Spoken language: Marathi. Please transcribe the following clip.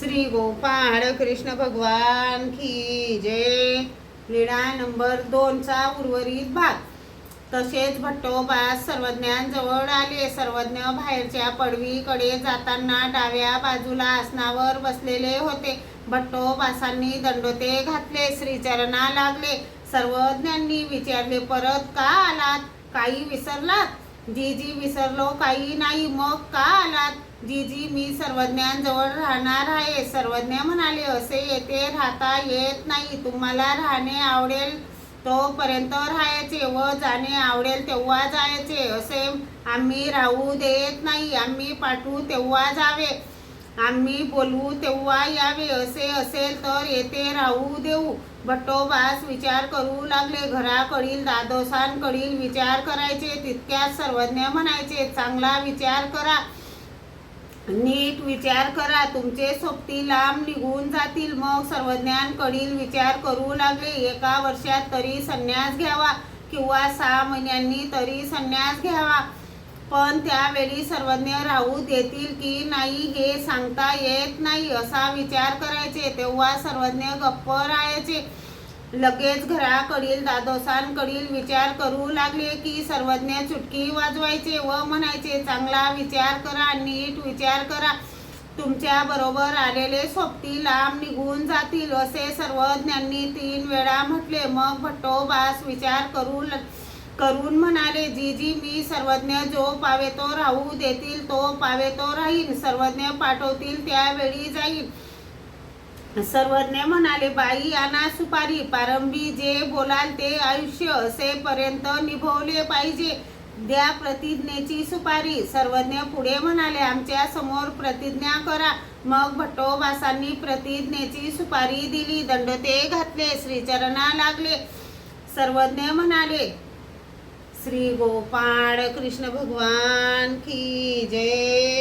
श्री गोपाळ कृष्ण भगवान की जय. लीळा नंबर 2चा उर्वरित भाग. तसेच भट्टोबास सर्वज्ञान जवळ आले. सर्वज्ञ बाहेरच्या पडवीकडे जाताना डाव्या बाजूला आसनावर बसलेले होते. भट्टोबासांनी दंडोते घातले, श्रीचरणा लागले. सर्वज्ञांनी विचारले, परत का आलात? काही विसरलात? जीजी, विसरलो काही नाही. मग का आलात? जीजी, मी सर्वज्ञांजवळ राहणार आहे. सर्वज्ञ म्हणाले, असे येथे राहता येत नाही. तुम्हाला राहणे आवडेल तोपर्यंत राहायचे व जाणे आवडेल तेव्हा जायचे. असे आम्ही राहू देत नाही. आम्ही पाठवू तेव्हा जावे, आम्ही बोलवू तेव्हा यावे. असे असेल तर येथे राहू देऊ. भट्टोबास विचार करू लागले. घराकडील दादोसांकडील विचार करायचे. तितक्यात सर्वज्ञ म्हणायचे, चांगला विचार करा, नीट विचार करा, तुमचे सोबती लांब निघून जातील. मग सर्वज्ञांकडील विचार करू लागले. 1 वर्षात तरी संन्यास घ्यावा किंवा 6 महिन्यांनी तरी संन्यास घ्यावा. पण त्यावेळी सर्वज्ञ राहू देतील की नाही हे सांगता येत नाही, असा विचार करायचे. तेव्हा सर्वज्ञ गप्प राहायचे. लगेच घराकडील दादोसांकडील विचार करू लागले की सर्वज्ञ चुटकी वाजवायचे व म्हणायचे, चांगला विचार करा, नीट विचार करा, तुमच्या बरोबर आलेले सोबती लांब निघून जातील. असे सर्वज्ञांनी 3 वेळा म्हटले. मग भट्टोबास विचार करून म्हणाले, जीजी, मी सर्वज्ञ जो पावे तो राहू देतील तो पावे तो राहीन, सर्वज्ञ पाठवतील त्यावेळी जाईल. सर्वज्ञ म्हणाले, बाई आणा सुपारी. प्रारंभी जे बोलाल ते आयुष्य असेपर्यंत निभवले पाहिजे. द्या प्रतिज्ञेची सुपारी. सर्वज्ञ पुढे म्हणाले, आमच्या समोर प्रतिज्ञा करा. मग भट्टोबासांनी प्रतिज्ञेची सुपारी दिली, दंडोते घातले, श्रीचरणा लागले. सर्वज्ञ म्हणाले, श्री गोपाळ कृष्ण भगवान की जय.